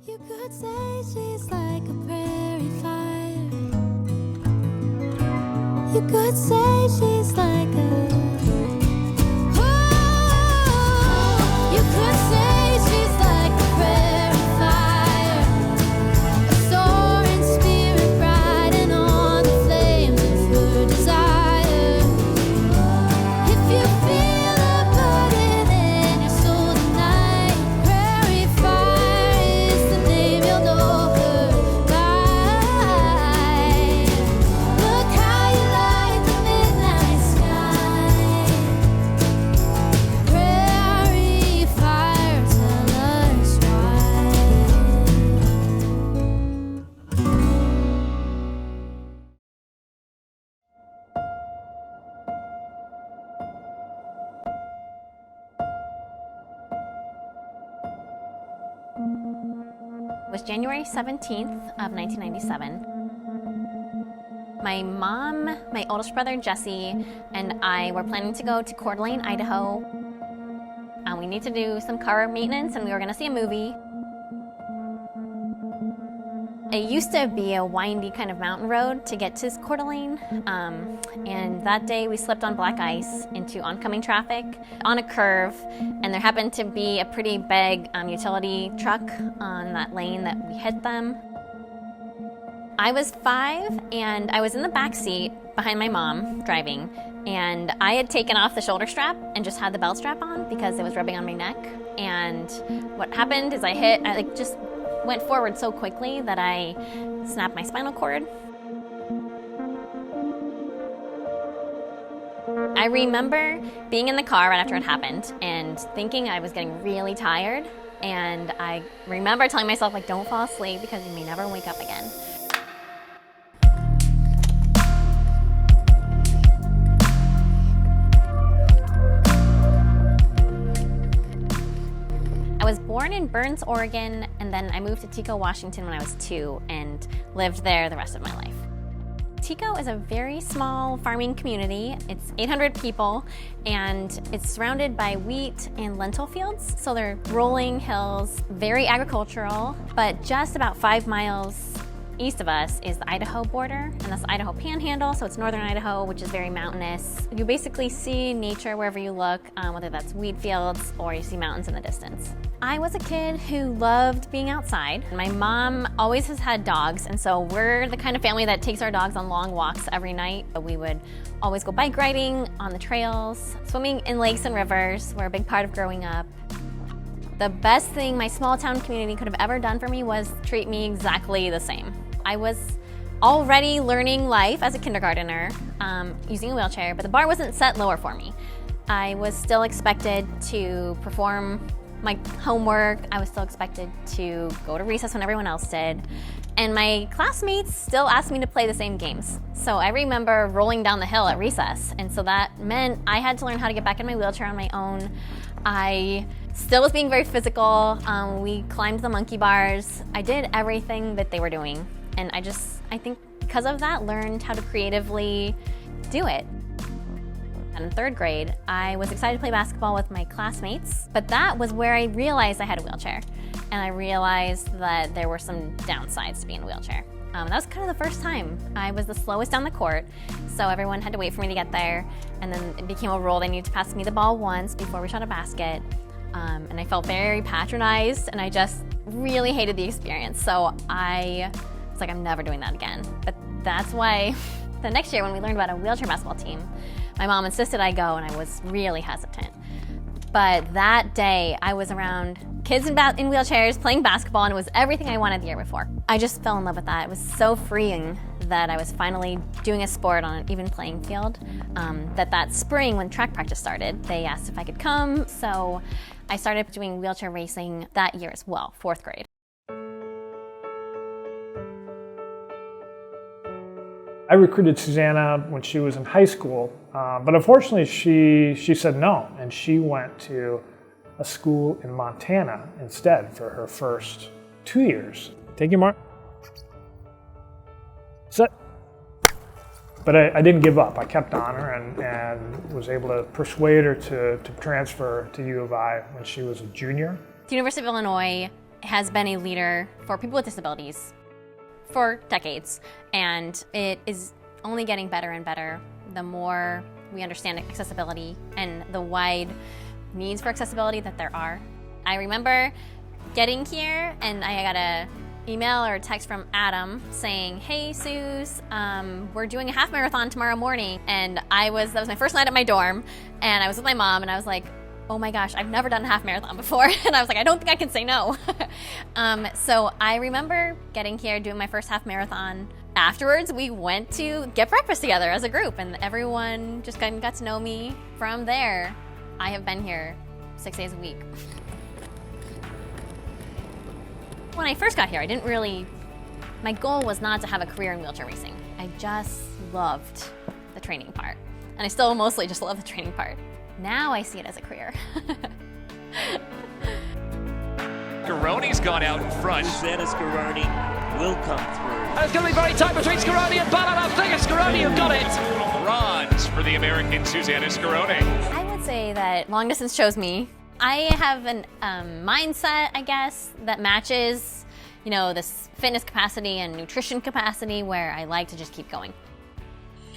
You could say she's like a prairie fire. You could say she's like a... Oh, you could say she's like a prairie fire, a soaring spirit riding on the flames of her desire. If you feel a burden in your soul tonight, prairie fire is the name you'll know her by. Look how you light the midnight sky. Prairie fire, tell us why. It was January 17th of 1997. My mom, my oldest brother Jesse, and I were planning to go to Coeur d'Alene, Idaho. We need to do some car maintenance and we were gonna see a movie. It used to be a windy kind of mountain road to get to Coeur d'Alene, and that day we slipped on black ice into oncoming traffic on a curve, and there happened to be a pretty big utility truck on that lane that we hit them. I was 5 and I was in the back seat behind my mom driving, and I had taken off the shoulder strap and just had the belt strap on because it was rubbing on my neck. And what happened is I just went forward so quickly that I snapped my spinal cord. I remember being in the car right after it happened and thinking I was getting really tired, and I remember telling myself, like, don't fall asleep because you may never wake up again. I was born in Burns, Oregon, and then I moved to Tico, Washington when I was 2 and lived there the rest of my life. Tico is a very small farming community. It's 800 people, and it's surrounded by wheat and lentil fields. So they're rolling hills, very agricultural, but just about 5 miles east of us is the Idaho border, and that's the Idaho Panhandle, so it's northern Idaho, which is very mountainous. You basically see nature wherever you look, whether that's wheat fields or you see mountains in the distance. I was a kid who loved being outside. My mom always has had dogs, and so we're the kind of family that takes our dogs on long walks every night. We would always go bike riding on the trails. Swimming in lakes and rivers were a big part of growing up. The best thing my small town community could have ever done for me was treat me exactly the same. I was already learning life as a kindergartner using a wheelchair, but the bar wasn't set lower for me. I was still expected to perform my homework. I was still expected to go to recess when everyone else did. And my classmates still asked me to play the same games. So I remember rolling down the hill at recess, and so that meant I had to learn how to get back in my wheelchair on my own. I still was being very physical. We climbed the monkey bars. I did everything that they were doing. And I think because of that, learned how to creatively do it. And in 3rd grade, I was excited to play basketball with my classmates, but that was where I realized I had a wheelchair. And I realized that there were some downsides to being in a wheelchair. That was kind of the first time. I was the slowest down the court, so everyone had to wait for me to get there. And then it became a rule they needed to pass me the ball once before we shot a basket. And I felt very patronized, and I just really hated the experience. So I was like, I'm never doing that again. But that's why the next year when we learned about a wheelchair basketball team, my mom insisted I go, and I was really hesitant. But that day, I was around kids in wheelchairs playing basketball, and it was everything I wanted the year before. I just fell in love with that. It was so freeing that I was finally doing a sport on an even playing field. That spring when track practice started, they asked if I could come, so I started doing wheelchair racing that year as well, 4th grade. I recruited Susanna when she was in high school, but unfortunately she said no, and she went to a school in Montana instead for her first 2 years. Take your mark. Sit. But I didn't give up. I kept on her and was able to persuade her to transfer to U of I when she was a junior. The University of Illinois has been a leader for people with disabilities for decades, and it is only getting better and better the more we understand accessibility and the wide needs for accessibility that there are. I remember getting here and I got a email or a text from Adam saying, "Hey Suze, we're doing a half marathon tomorrow morning." And that was my first night at my dorm, and I was with my mom, and I was like, oh my gosh, I've never done a half marathon before. And I was like, I don't think I can say no. So I remember getting here, doing my first half marathon. Afterwards, we went to get breakfast together as a group, and everyone just got to know me from there. I have been here 6 days a week. When I first got here, my goal was not to have a career in wheelchair racing. I just loved the training part. And I still mostly just love the training part. Now I see it as a career. Scaroni's gone out in front. Susanna Scaroni will come through. And it's going to be very tight between Scaroni and Ballard. I think it's Scaroni who got it. Bronze for the American Susanna Scaroni. I would say that long distance chose me. I have a mindset, I guess, that matches, this fitness capacity and nutrition capacity where I like to just keep going.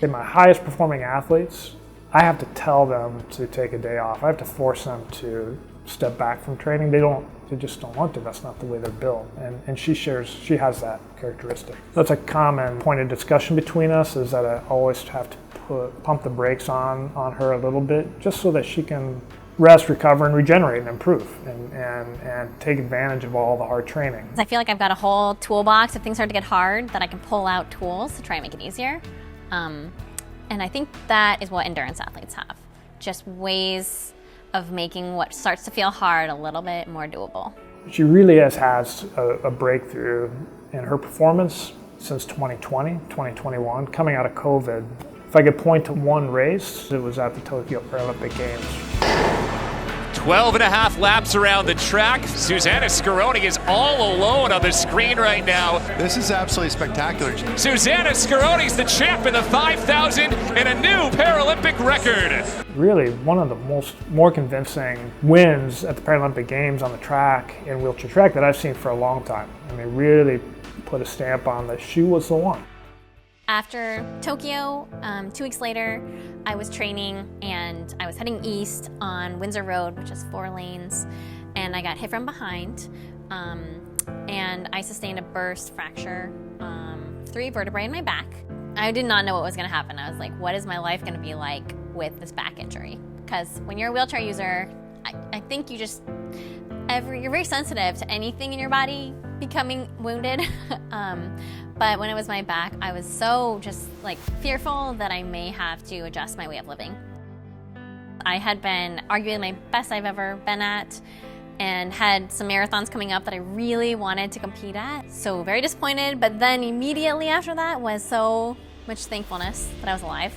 In my highest performing athletes, I have to tell them to take a day off. I have to force them to step back from training. They just don't want to. That's not the way they're built. And she has that characteristic. That's a common point of discussion between us, is that I always have to pump the brakes on her a little bit, just so that she can rest, recover, and regenerate and improve and take advantage of all the hard training. I feel like I've got a whole toolbox if things start to get hard that I can pull out tools to try and make it easier. And I think that is what endurance athletes have. Just ways of making what starts to feel hard a little bit more doable. She really has a breakthrough in her performance since 2020, 2021, coming out of COVID. If I could point to one race, it was at the Tokyo Paralympic Games. 12 and a half laps around the track. Susanna Scaroni is all alone on the screen right now. This is absolutely spectacular. Susanna Scaroni's the champ in the 5,000 and a new Paralympic record. Really, one of the more convincing wins at the Paralympic Games on the track, in wheelchair track, that I've seen for a long time. I mean, really put a stamp on that she was the one. After Tokyo, 2 weeks later, I was training and I was heading east on Windsor Road, which is 4 lanes, and I got hit from behind, and I sustained a burst fracture, 3 vertebrae in my back. I did not know what was going to happen. I was like, what is my life going to be like with this back injury? Because when you're a wheelchair user, I think you're very sensitive to anything in your body becoming wounded. But when it was my back, I was so just fearful that I may have to adjust my way of living. I had been arguably my best I've ever been at, and had some marathons coming up that I really wanted to compete at. So very disappointed, but then immediately after that was so much thankfulness that I was alive.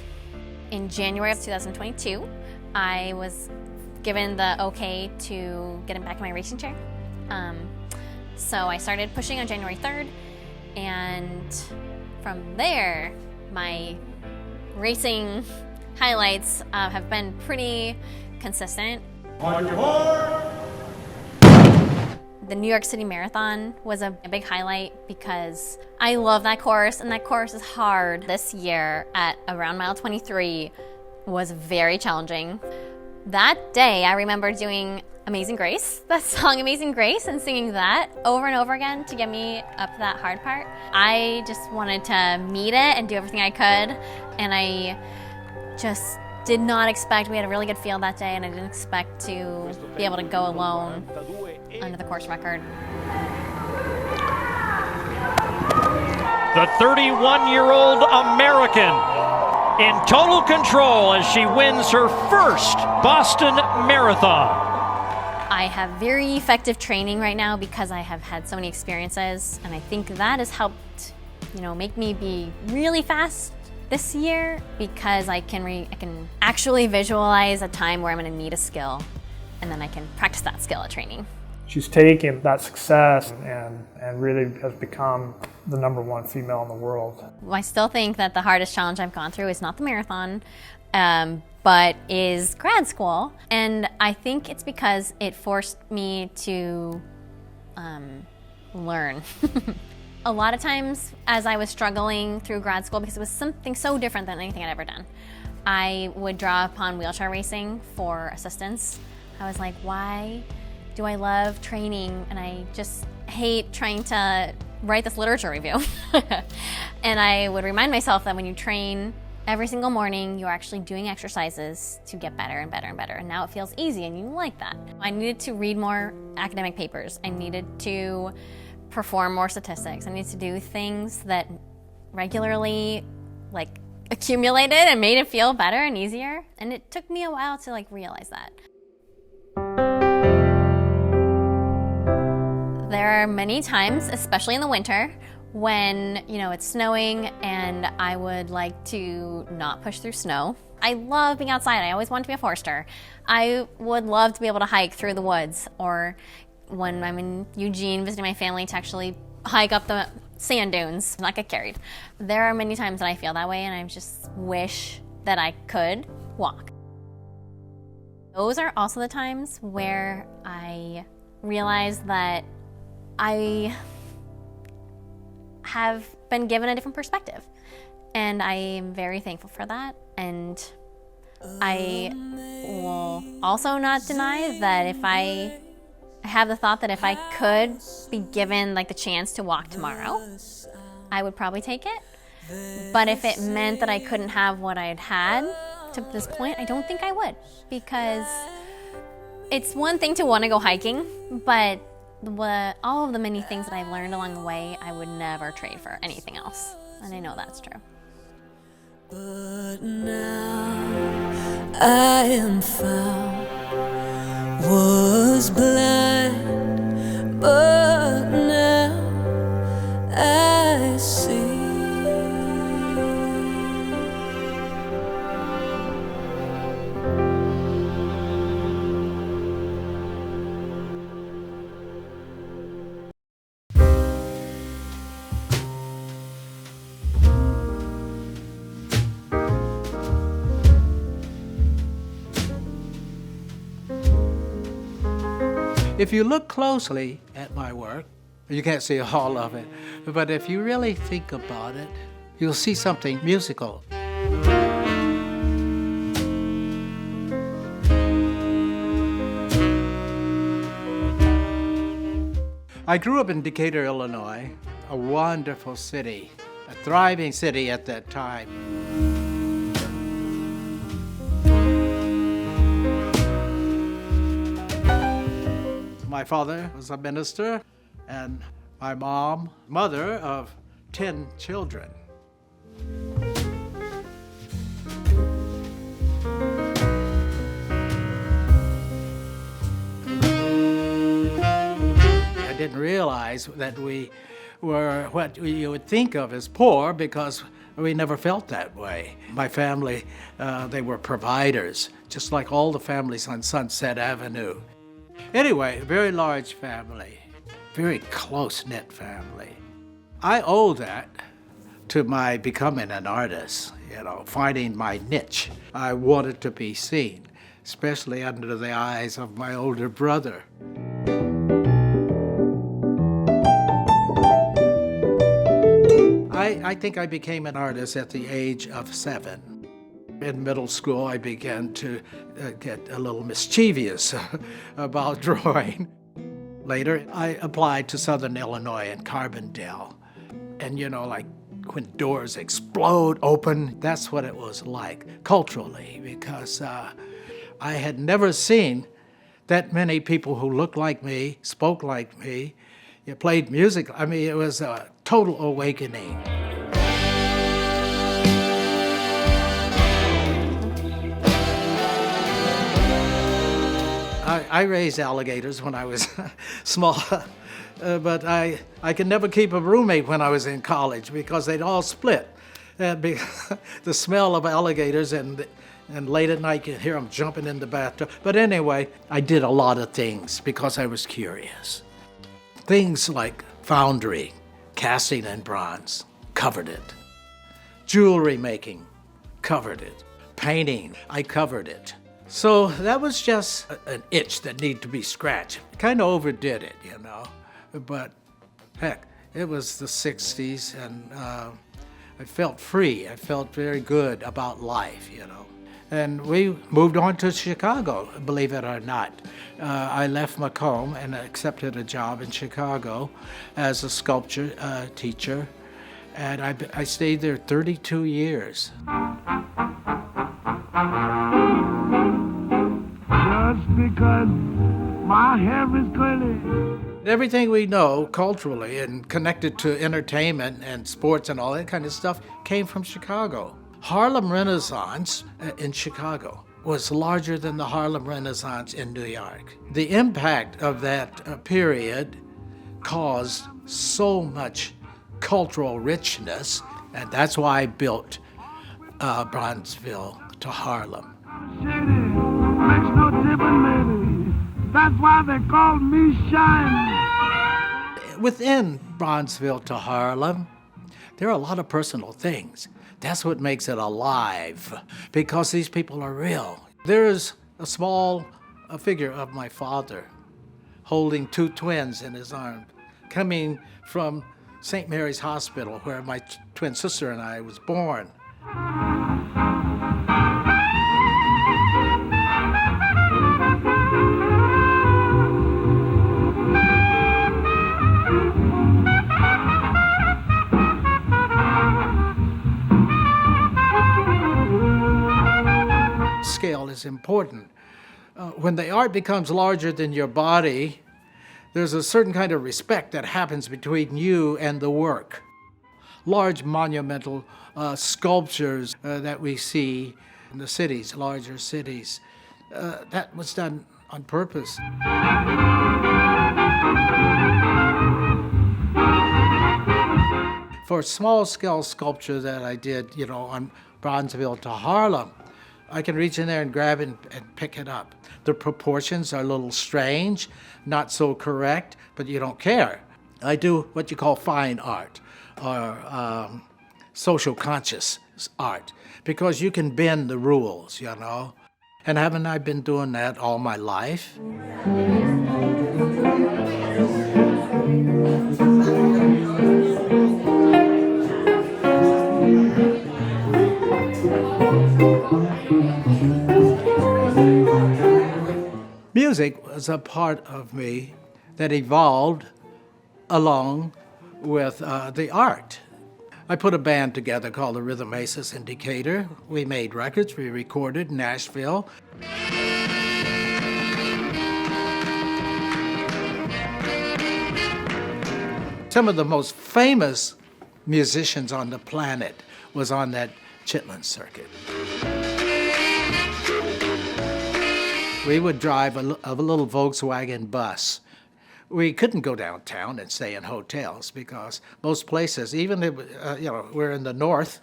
In January of 2022, I was given the okay to get back in my racing chair. So I started pushing on January 3rd, and from there, my racing highlights have been pretty consistent. On your mark. The New York City Marathon was a big highlight because I love that course, and that course is hard. This year at around mile 23 was very challenging. That day, I remember doing Amazing Grace, that song Amazing Grace, and singing that over and over again to get me up that hard part. I just wanted to meet it and do everything I could, and I just did not expect, we had a really good field that day, and I didn't expect to be able to go alone under the course record. The 31-year-old American in total control as she wins her first Boston Marathon. I have very effective training right now because I have had so many experiences, and I think that has helped, make me be really fast this year, because I can actually visualize a time where I'm going to need a skill, and then I can practice that skill at training. She's taken that success and really has become the #1 female in the world. I still think that the hardest challenge I've gone through is not the marathon, but is grad school. And I think it's because it forced me to learn. A lot of times as I was struggling through grad school, because it was something so different than anything I'd ever done, I would draw upon wheelchair racing for assistance. I was like, why do I love training and I just hate trying to write this literature review? And I would remind myself that when you train every single morning, you're actually doing exercises to get better and better and better. And now it feels easy and you like that. I needed to read more academic papers. I needed to perform more statistics. I needed to do things that regularly accumulated and made it feel better and easier. And it took me a while to realize that. There are many times, especially in the winter, when it's snowing and I would like to not push through snow. I love being outside. I always wanted to be a forester. I would love to be able to hike through the woods, or when I'm in Eugene visiting my family, to actually hike up the sand dunes, not get carried. There are many times that I feel that way and I just wish that I could walk. Those are also the times where I realize that I have been given a different perspective, and I am very thankful for that. And I will also not deny that if I have the thought that if I could be given the chance to walk tomorrow, I would probably take it. But if it meant that I couldn't have what I had had to this point, I don't think I would, because it's one thing to want to go hiking, but all of the many things that I've learned along the way, I would never trade for anything else. And I know that's true. But now I am found, was blind, but now I see. If you look closely at my work, you can't see all of it, but if you really think about it, you'll see something musical. I grew up in Decatur, Illinois, a wonderful city, a thriving city at that time. My father was a minister, and my mom, mother of 10 children. I didn't realize that we were what you would think of as poor, because we never felt that way. My family, they were providers, just like all the families on Sunset Avenue. Anyway, a very large family, very close-knit family. I owe that to my becoming an artist, finding my niche. I wanted to be seen, especially under the eyes of my older brother. I think I became an artist at the age of 7. In middle school, I began to get a little mischievous about drawing. Later, I applied to Southern Illinois in Carbondale. And when doors explode open, that's what it was like culturally, because I had never seen that many people who looked like me, spoke like me, played music. I mean, it was a total awakening. I raised alligators when I was small, but I could never keep a roommate when I was in college because they'd all split. The smell of alligators, and late at night you hear them jumping in the bathtub. But anyway, I did a lot of things because I was curious. Things like foundry, casting in bronze, covered it. Jewelry making, covered it. Painting, I covered it. So that was just an itch that needed to be scratched. Kind of overdid it, but heck, it was the 60s, and I felt free. I felt very good about life, you know. And we moved on to Chicago, believe it or not. I left Macomb and accepted a job in Chicago as a sculpture teacher, and I stayed there 32 years. Just because my hair is curly. Everything we know culturally and connected to entertainment and sports and all that kind of stuff came from Chicago. Harlem Renaissance in Chicago was larger than the Harlem Renaissance in New York. The impact of that period caused so much cultural richness, and that's why I built Bronzeville to Harlem. Makes no difference, lady. That's why they call me Shiny. Within Bronzeville to Harlem, there are a lot of personal things. That's what makes it alive, because these people are real. There is a small figure of my father holding two twins in his arms, coming from St. Mary's Hospital, where my twin sister and I was born. Scale is important. When the art becomes larger than your body, there's a certain kind of respect that happens between you and the work. Large monumental sculptures that we see in the cities, larger cities, that was done on purpose. For a small-scale sculpture that I did, you know, on Bronzeville to Harlem, I can reach in there and grab and pick it up. The proportions are a little strange, not so correct, but you don't care. I do what you call fine art, or social conscious art, because you can bend the rules, you know. And haven't I been doing that all my life? Music was a part of me that evolved along with the art. I put a band together called the Rhythm Aces in Decatur. We made records, we recorded in Nashville. Some of the most famous musicians on the planet was on that Chitlin circuit. We would drive a little Volkswagen bus. We couldn't go downtown and stay in hotels because most places, even if we're in the north,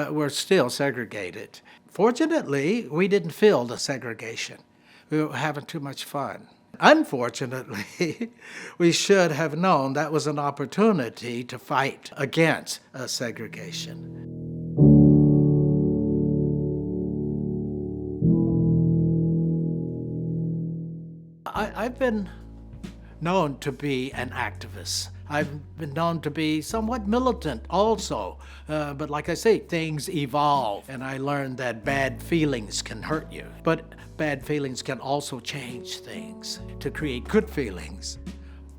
we're still segregated. Fortunately, we didn't feel the segregation. We were having too much fun. Unfortunately, we should have known that was an opportunity to fight against segregation. I've been known to be an activist. I've been known to be somewhat militant also. But like I say, things evolve, and I learned that bad feelings can hurt you. But bad feelings can also change things to create good feelings.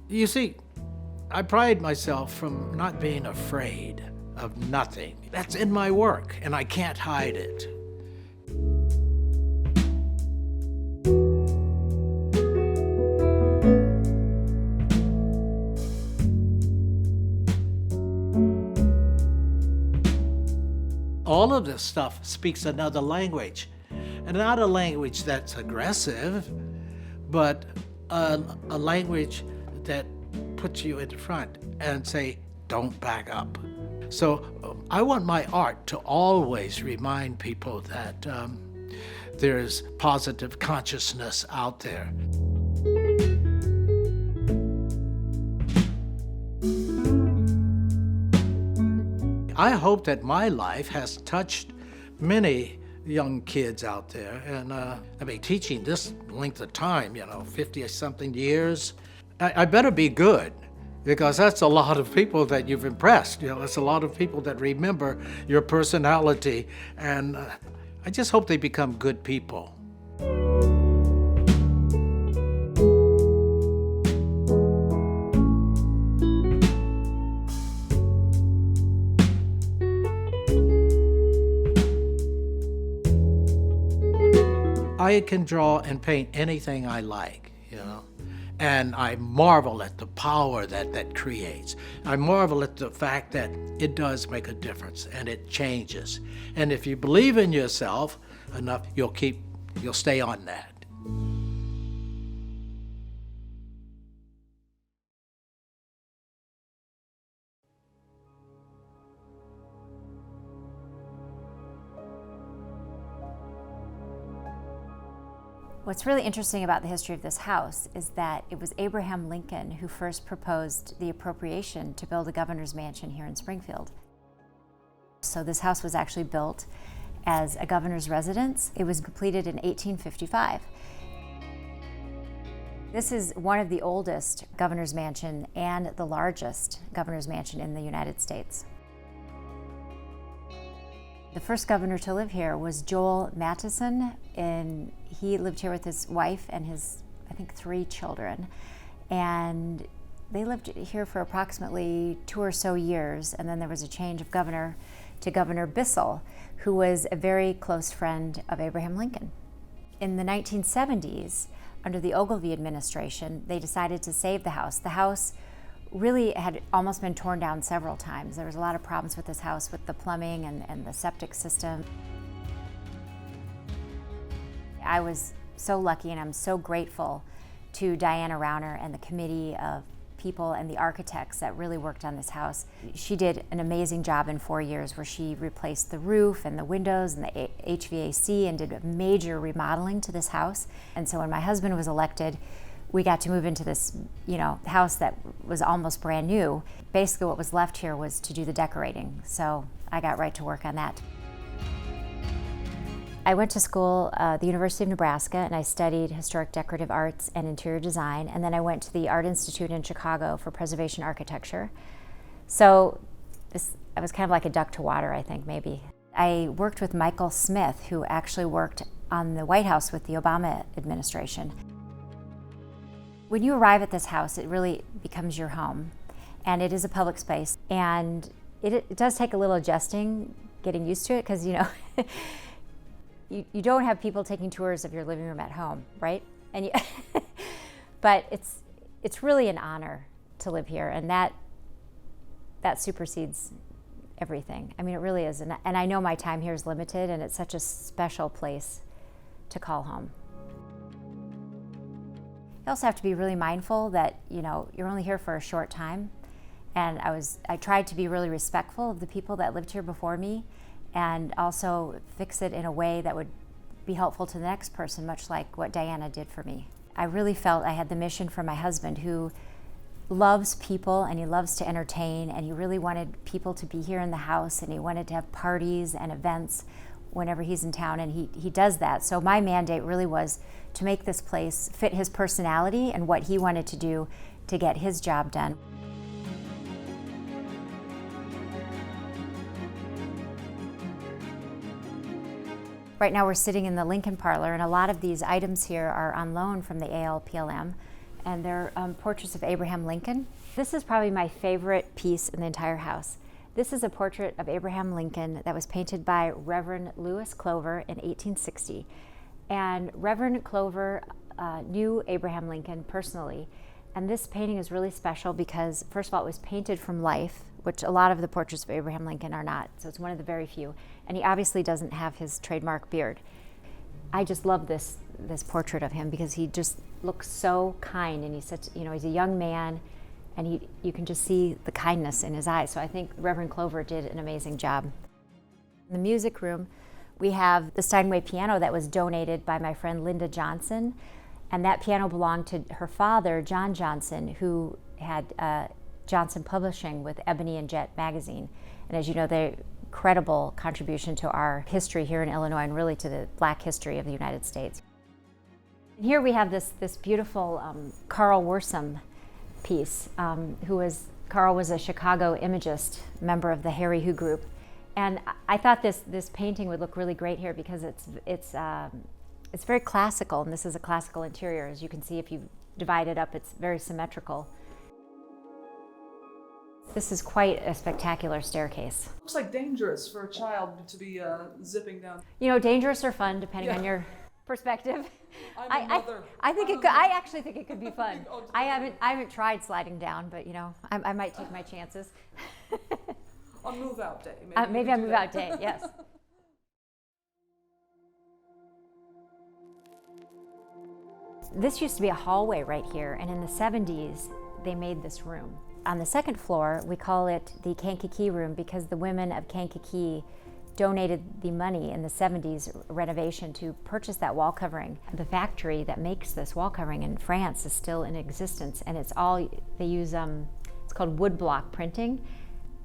You see, I pride myself from not being afraid of nothing. That's in my work, and I can't hide it. All of this stuff speaks another language, and not a language that's aggressive, but a language that puts you in front and say, don't back up. So I want my art to always remind people that there's positive consciousness out there. I hope that my life has touched many young kids out there. And teaching this length of time, 50 or something years, I better be good, because that's a lot of people that you've impressed. It's a lot of people that remember your personality, and I just hope they become good people. I can draw and paint anything I like, and I marvel at the power that creates. I marvel at the fact that it does make a difference and it changes. And if you believe in yourself enough, you'll stay on that. What's really interesting about the history of this house is that it was Abraham Lincoln who first proposed the appropriation to build a governor's mansion here in Springfield. So this house was actually built as a governor's residence. It was completed in 1855. This is one of the oldest governor's mansion and the largest governor's mansion in the United States. The first governor to live here was Joel Mattison, and he lived here with his wife and his, I think, 3 children. And they lived here for approximately 2 or so years, and then there was a change of governor to Governor Bissell, who was a very close friend of Abraham Lincoln. In the 1970s, under the Ogilvy administration, they decided to save the house. The house really had almost been torn down several times. There was a lot of problems with this house with the plumbing and the septic system. I was so lucky, and I'm so grateful to Diana Rauner and the committee of people and the architects that really worked on this house. She did an amazing job in 4 years where she replaced the roof and the windows and the HVAC and did a major remodeling to this house. And so when my husband was elected, we got to move into this, house that was almost brand new. Basically what was left here was to do the decorating. So I got right to work on that. I went to school at the University of Nebraska, and I studied historic decorative arts and interior design, and then I went to the Art Institute in Chicago for preservation architecture. So I was kind of like a duck to water, I think, maybe. I worked with Michael Smith, who actually worked on the White House with the Obama administration. When you arrive at this house, it really becomes your home, and it is a public space, and it does take a little adjusting, getting used to it, because you don't have people taking tours of your living room at home, right? And but it's really an honor to live here, and that supersedes everything. I mean, it really is, and I know my time here is limited, and it's such a special place to call home. You also have to be really mindful that you're only here for a short time, and I tried to be really respectful of the people that lived here before me, and also fix it in a way that would be helpful to the next person, much like what Diana did for me. I really felt I had the mission from my husband, who loves people and he loves to entertain, and he really wanted people to be here in the house, and he wanted to have parties and events whenever he's in town, and he does that. So my mandate really was to make this place fit his personality and what he wanted to do to get his job done. Right now we're sitting in the Lincoln Parlor, and a lot of these items here are on loan from the ALPLM, and they're portraits of Abraham Lincoln. This is probably my favorite piece in the entire house. This is a portrait of Abraham Lincoln that was painted by Reverend Lewis Clover in 1860. And Reverend Clover knew Abraham Lincoln personally. And this painting is really special because, first of all, it was painted from life, which a lot of the portraits of Abraham Lincoln are not. So it's one of the very few. And he obviously doesn't have his trademark beard. I just love this portrait of him because he just looks so kind, and he's a young man, and you can just see the kindness in his eyes. So I think Reverend Clover did an amazing job. In the music room, we have the Steinway piano that was donated by my friend Linda Johnson, and that piano belonged to her father, John Johnson, who had Johnson Publishing with Ebony and Jet magazine. And as you know, they're incredible contribution to our history here in Illinois, and really to the Black history of the United States. And here we have this beautiful Carl Worsam piece. Carl was a Chicago imagist, member of the Harry Who group. And I thought this painting would look really great here because it's very classical, and this is a classical interior. As you can see, if you divide it up, it's very symmetrical. This is quite a spectacular staircase. Looks like dangerous for a child to be zipping down. You know, dangerous or fun, depending on your perspective. I'm a mother. I actually think it could be fun. I haven't tried sliding down, but you know, I might take my chances. On move-out day. Maybe on move-out day, yes. This used to be a hallway right here, and in the 70s, they made this room. On the second floor, we call it the Kankakee room because the women of Kankakee donated the money in the 70s renovation to purchase that wall covering. The factory that makes this wall covering in France is still in existence, and they use, it's called woodblock printing,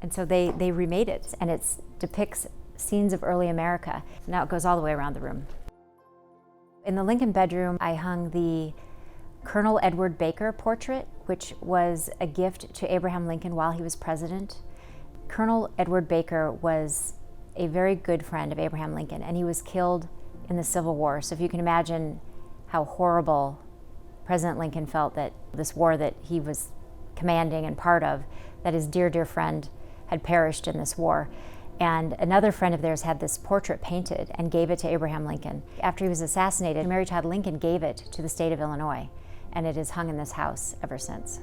and so they remade it, and it depicts scenes of early America. Now it goes all the way around the room. In the Lincoln bedroom, I hung the Colonel Edward Baker portrait, which was a gift to Abraham Lincoln while he was president. Colonel Edward Baker was a very good friend of Abraham Lincoln, and he was killed in the Civil War. So if you can imagine how horrible President Lincoln felt that this war that he was commanding and part of, that his dear, dear friend had perished in this war. And another friend of theirs had this portrait painted and gave it to Abraham Lincoln. After he was assassinated, Mary Todd Lincoln gave it to the state of Illinois, and it is hung in this house ever since.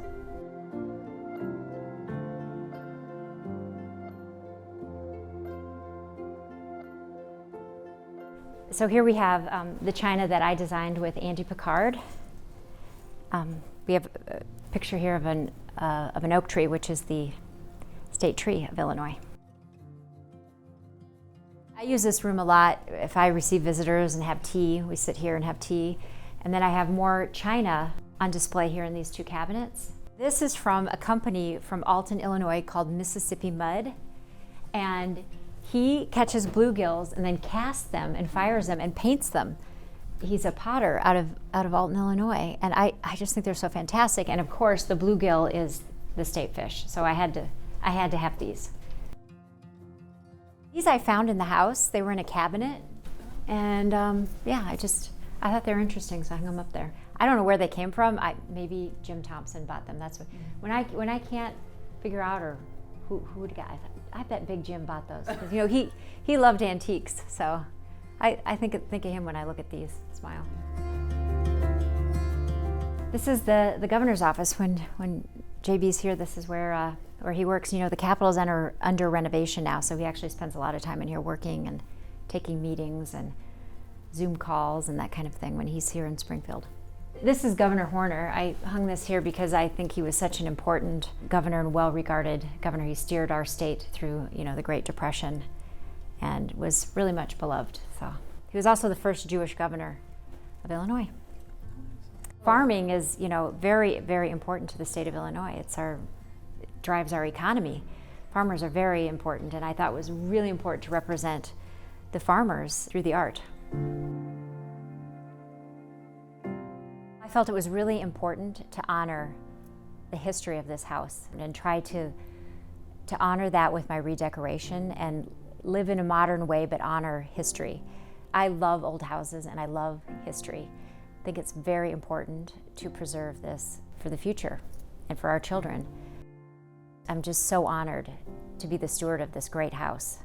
So here we have the china that I designed with Andy Picard. We have a picture here of an oak tree, which is the state tree of Illinois. I use this room a lot. If I receive visitors and have tea, we sit here and have tea. And then I have more china on display here in these two cabinets. This is from a company from Alton, Illinois called Mississippi Mud. And he catches bluegills and then casts them and fires them and paints them. He's a potter out of Alton, Illinois. And I just think they're so fantastic. And of course, the bluegill is the state fish. So I had to have these. These I found in the house. They were in a cabinet. And yeah, I thought they were interesting, so I hung them up there. I don't know where they came from. Maybe Jim Thompson bought them. That's what, when I can't figure out or who would got. I bet Big Jim bought those because you know he loved antiques. So I think of him when I look at these. Smile. This is the governor's office. When JB's here, this is where he works. You know, the Capitol's under renovation now, so he actually spends a lot of time in here working and taking meetings and Zoom calls and that kind of thing when he's here in Springfield. This is Governor Horner. I hung this here because I think he was such an important governor and well-regarded governor. He steered our state through, you know, the Great Depression and was really much beloved. So he was also the first Jewish governor of Illinois. Farming is, you know, very, very important to the state of Illinois. It drives our economy. Farmers are very important, and I thought it was really important to represent the farmers through the art. I felt it was really important to honor the history of this house and try to honor that with my redecoration and live in a modern way but honor history. I love old houses and I love history. I think it's very important to preserve this for the future and for our children. I'm just so honored to be the steward of this great house.